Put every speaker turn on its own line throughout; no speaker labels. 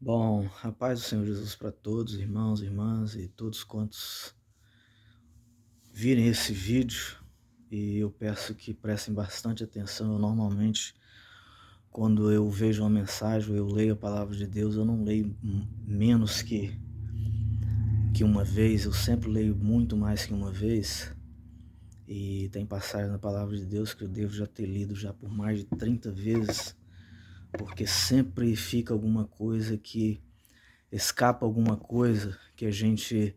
Bom, a paz do Senhor Jesus para todos, irmãos, irmãs e todos quantos virem esse vídeo, e eu peço que prestem bastante atenção. Eu normalmente, quando eu vejo uma mensagem, eu leio a palavra de Deus, eu não leio menos que uma vez, eu sempre leio muito mais que uma vez. E tem passagem na palavra de Deus que eu devo já ter lido já por mais de 30 vezes, porque sempre fica alguma coisa que escapa, alguma coisa que a gente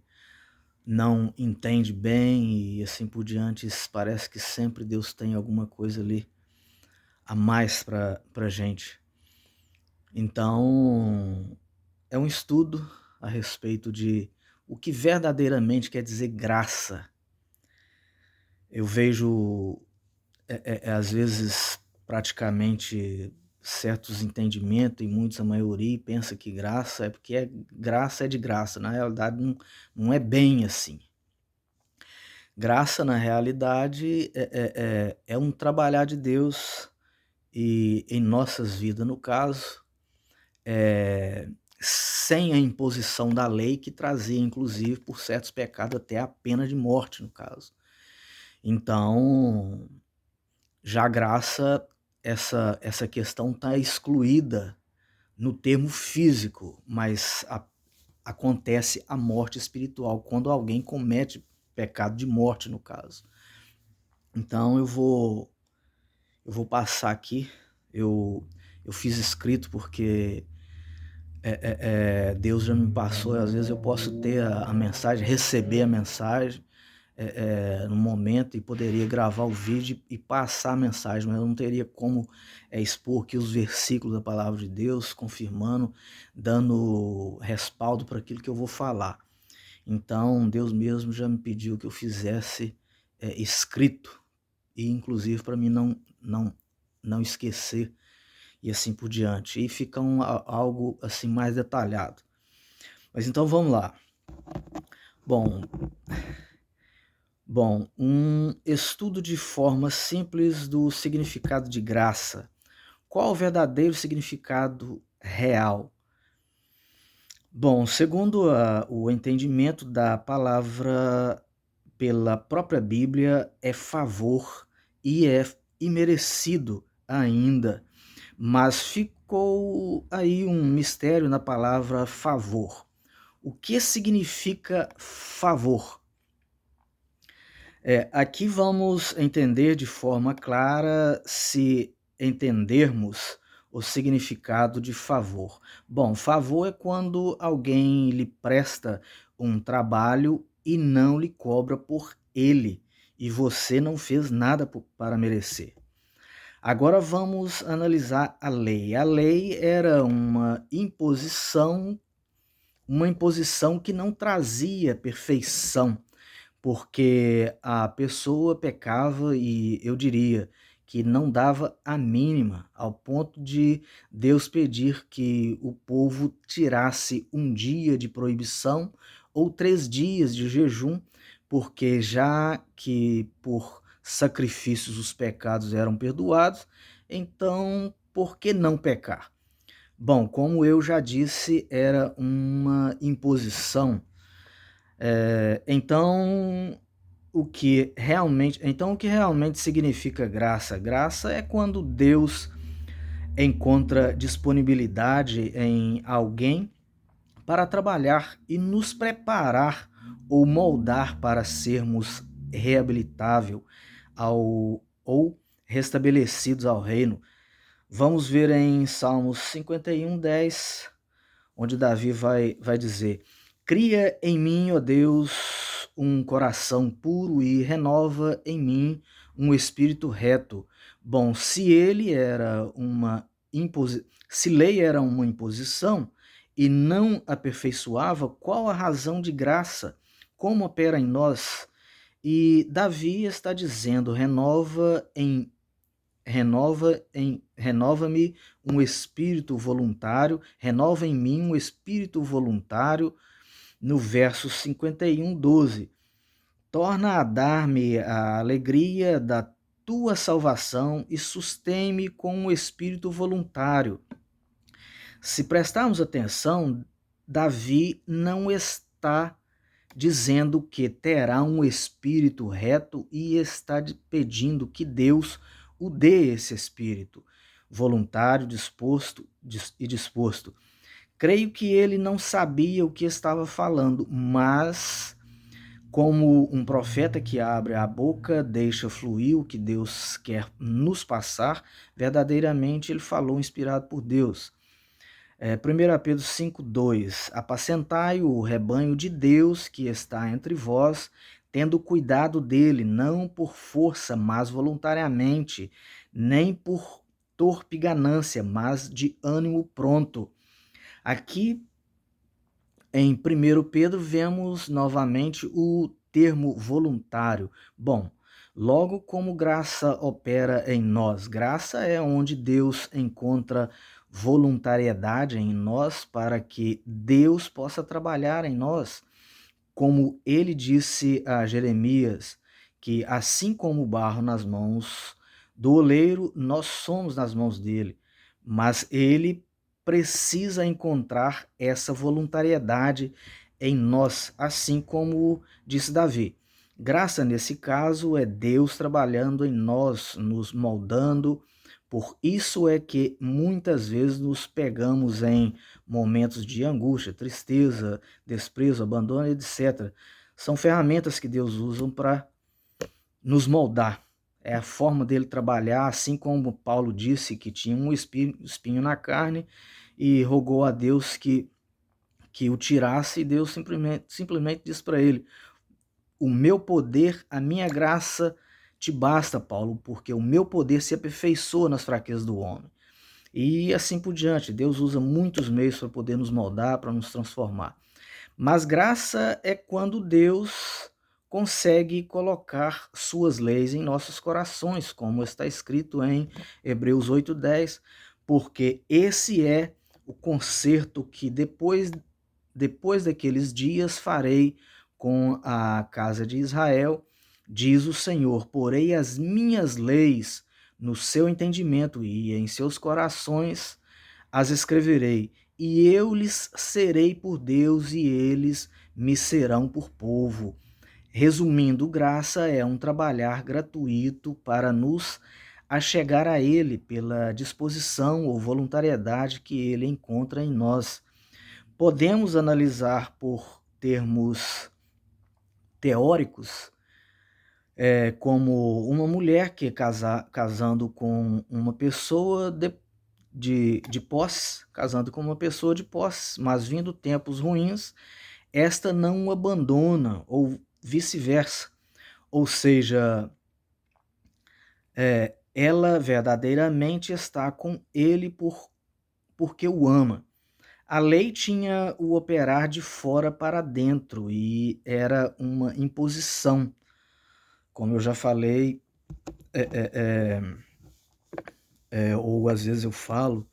não entende bem e assim por diante. Parece que sempre Deus tem alguma coisa ali a mais para gente. Então, é um estudo a respeito de o que verdadeiramente quer dizer graça. Eu vejo, às vezes, praticamente certos entendimentos, e muitos, a maioria, pensa que graça é porque graça é de graça. Na realidade, não é bem assim. Graça, na realidade, é um trabalhar de Deus e em nossas vidas, no caso, sem a imposição da lei, que trazia, inclusive, por certos pecados, até a pena de morte, no caso. Então, já a graça, essa questão está excluída no termo físico, mas acontece a morte espiritual, quando alguém comete pecado de morte, no caso. Então eu vou passar aqui. Eu fiz escrito porque Deus já me passou. Às vezes eu posso ter a mensagem, receber a mensagem no momento, e poderia gravar o vídeo e passar a mensagem, mas eu não teria como expor aqui os versículos da palavra de Deus, confirmando, dando respaldo para aquilo que eu vou falar. Então Deus mesmo já me pediu que eu fizesse escrito, e inclusive para mim não esquecer, e assim por diante, e fica algo assim mais detalhado. Mas então vamos lá. Bom, um estudo de forma simples do significado de graça. Qual o verdadeiro significado real? Bom, segundo o entendimento da palavra pela própria Bíblia, é favor e é imerecido ainda, mas ficou aí um mistério na palavra favor. O que significa favor? Aqui vamos entender de forma clara, se entendermos o significado de favor. Bom, favor é quando alguém lhe presta um trabalho e não lhe cobra por ele, e você não fez nada para merecer. Agora vamos analisar a lei. A lei era uma imposição que não trazia perfeição, porque a pessoa pecava, e eu diria que não dava a mínima, ao ponto de Deus pedir que o povo tirasse um dia de proibição ou 3 dias de jejum, porque já que por sacrifícios os pecados eram perdoados, então por que não pecar? Bom, como eu já disse, era uma imposição. Então, o que realmente significa graça? Graça é quando Deus encontra disponibilidade em alguém para trabalhar e nos preparar ou moldar para sermos reabilitável ou restabelecidos ao reino. Vamos ver em Salmos 51:10, onde Davi vai dizer: cria em mim, ó Deus, um coração puro e renova em mim um espírito reto. Bom, se lei era uma imposição e não aperfeiçoava, qual a razão de graça? Como opera em nós? E Davi está dizendo: renova-me um espírito voluntário, renova em mim um espírito voluntário. No verso 51:12, torna a dar-me a alegria da tua salvação e sustém-me com um espírito voluntário. Se prestarmos atenção, Davi não está dizendo que terá um espírito reto e está pedindo que Deus o dê esse espírito voluntário, disposto. Creio que ele não sabia o que estava falando, mas como um profeta que abre a boca, deixa fluir o que Deus quer nos passar, verdadeiramente ele falou inspirado por Deus. 1 Pedro 5,2: Apacentai o rebanho de Deus que está entre vós, tendo cuidado dele, não por força, mas voluntariamente, nem por torpe ganância, mas de ânimo pronto. Aqui em 1 Pedro vemos novamente o termo voluntário. Bom, logo como graça opera em nós, graça é onde Deus encontra voluntariedade em nós para que Deus possa trabalhar em nós. Como ele disse a Jeremias, que assim como o barro nas mãos do oleiro, nós somos nas mãos dele, mas ele precisa encontrar essa voluntariedade em nós, assim como disse Davi. Graça, nesse caso, é Deus trabalhando em nós, nos moldando. Por isso é que muitas vezes nos pegamos em momentos de angústia, tristeza, desprezo, abandono, etc. São ferramentas que Deus usa para nos moldar. É a forma dele trabalhar, assim como Paulo disse que tinha um espinho na carne e rogou a Deus que o tirasse, e Deus simplesmente disse para ele: o meu poder, a minha graça te basta, Paulo, porque o meu poder se aperfeiçoa nas fraquezas do homem. E assim por diante, Deus usa muitos meios para poder nos moldar, para nos transformar. Mas graça é quando Deus consegue colocar suas leis em nossos corações, como está escrito em Hebreus 8:10, porque esse é o concerto que depois daqueles dias farei com a casa de Israel, diz o Senhor, porei as minhas leis no seu entendimento e em seus corações as escreverei, e eu lhes serei por Deus e eles me serão por povo. Resumindo, graça é um trabalhar gratuito para nos achegar a Ele pela disposição ou voluntariedade que Ele encontra em nós. Podemos analisar por termos teóricos, como uma mulher que casando com uma pessoa de posse, casando com uma pessoa de posse, mas vindo tempos ruins, esta não o abandona, ou vice-versa. Ou seja, ela verdadeiramente está com ele porque o ama. A lei tinha o operar de fora para dentro e era uma imposição. Como eu já falei, ou às vezes eu falo,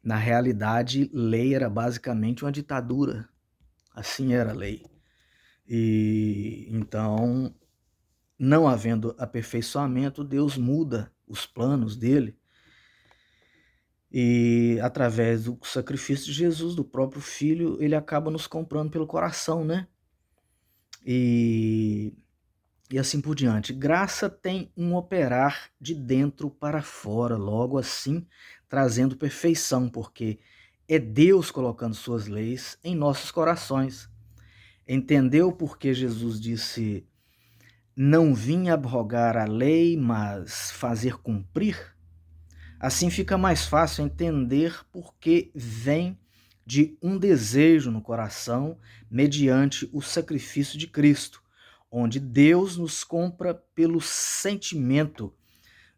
na realidade, lei era basicamente uma ditadura. Assim era a lei. E então, não havendo aperfeiçoamento, Deus muda os planos dele. E através do sacrifício de Jesus, do próprio Filho, ele acaba nos comprando pelo coração, né? E assim por diante. Graça tem um operar de dentro para fora, logo assim, trazendo perfeição, porque é Deus colocando suas leis em nossos corações. Entendeu por que Jesus disse: não vim abrogar a lei, mas fazer cumprir? Assim fica mais fácil entender porque vem de um desejo no coração mediante o sacrifício de Cristo, onde Deus nos compra pelo sentimento,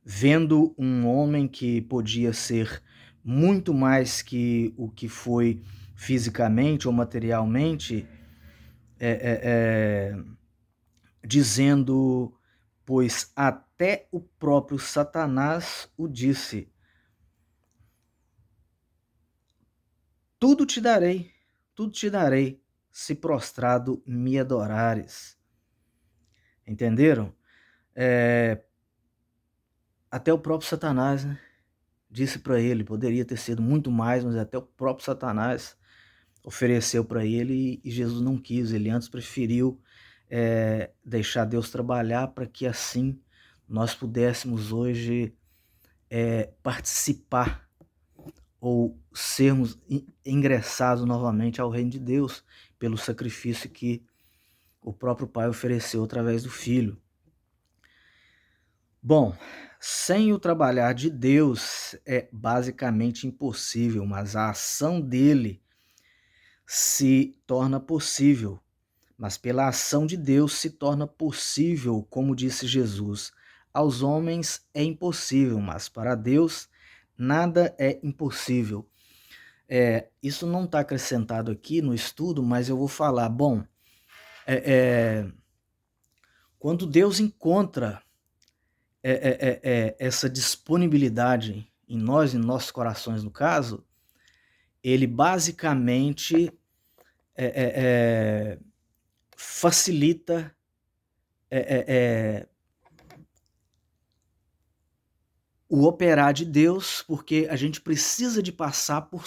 vendo um homem que podia ser muito mais que o que foi fisicamente ou materialmente, dizendo, pois até o próprio Satanás o disse: tudo te darei, se prostrado me adorares. Entenderam? Até o próprio Satanás, né, disse para ele, poderia ter sido muito mais, mas até o próprio Satanás ofereceu para ele e Jesus não quis, ele antes preferiu deixar Deus trabalhar para que assim nós pudéssemos hoje participar ou sermos ingressados novamente ao reino de Deus pelo sacrifício que o próprio Pai ofereceu através do Filho. Bom, sem o trabalhar de Deus é basicamente impossível, mas a ação dele se torna possível. Mas pela ação de Deus se torna possível, como disse Jesus. Aos homens é impossível, mas para Deus nada é impossível. Isso não está acrescentado aqui no estudo, mas eu vou falar. Bom, quando Deus encontra essa disponibilidade em nós, em nossos corações no caso, ele basicamente facilita o operar de Deus, porque a gente precisa de passar por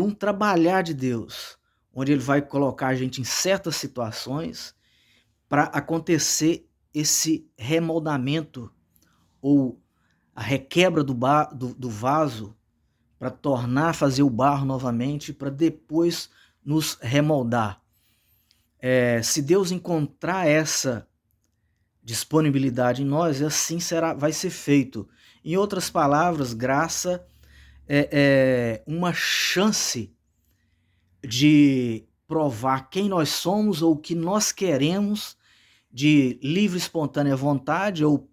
um trabalhar de Deus, onde ele vai colocar a gente em certas situações para acontecer esse remoldamento ou a requebra do vaso para fazer o barro novamente, para depois nos remoldar. Se Deus encontrar essa disponibilidade em nós, assim vai ser feito. Em outras palavras, graça é uma chance de provar quem nós somos ou o que nós queremos de livre, espontânea vontade ou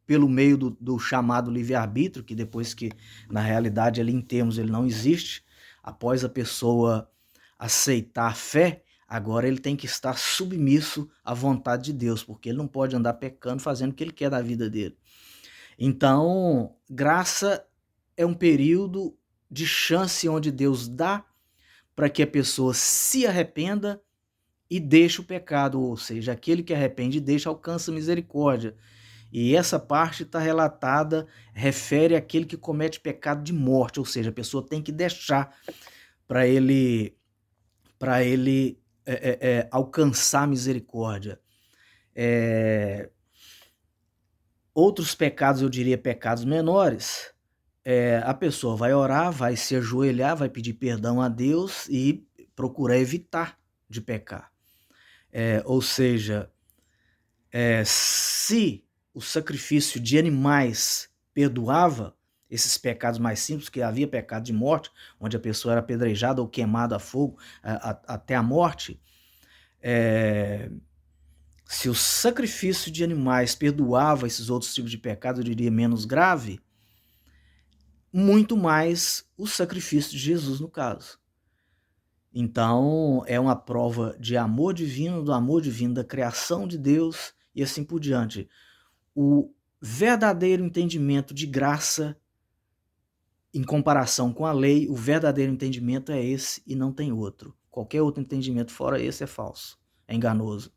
pelo meio do chamado livre-arbítrio, que depois que, na realidade, ali em termos ele não existe, após a pessoa aceitar a fé, agora ele tem que estar submisso à vontade de Deus, porque ele não pode andar pecando, fazendo o que ele quer da vida dele. Então, graça é um período de chance onde Deus dá para que a pessoa se arrependa e deixe o pecado, ou seja, aquele que arrepende e deixa alcança misericórdia. E essa parte está relatada, refere àquele que comete pecado de morte, ou seja, a pessoa tem que deixar para ele alcançar misericórdia. Outros pecados, eu diria pecados menores, a pessoa vai orar, vai se ajoelhar, vai pedir perdão a Deus e procurar evitar de pecar. Ou seja, se o sacrifício de animais perdoava esses pecados mais simples, que havia pecado de morte, onde a pessoa era apedrejada ou queimada a fogo até a morte, se o sacrifício de animais perdoava esses outros tipos de pecado, eu diria menos grave, muito mais o sacrifício de Jesus no caso. Então, é uma prova de amor divino, do amor divino, da criação de Deus e assim por diante. O verdadeiro entendimento de graça, em comparação com a lei, o verdadeiro entendimento é esse e não tem outro. Qualquer outro entendimento fora esse é falso, é enganoso.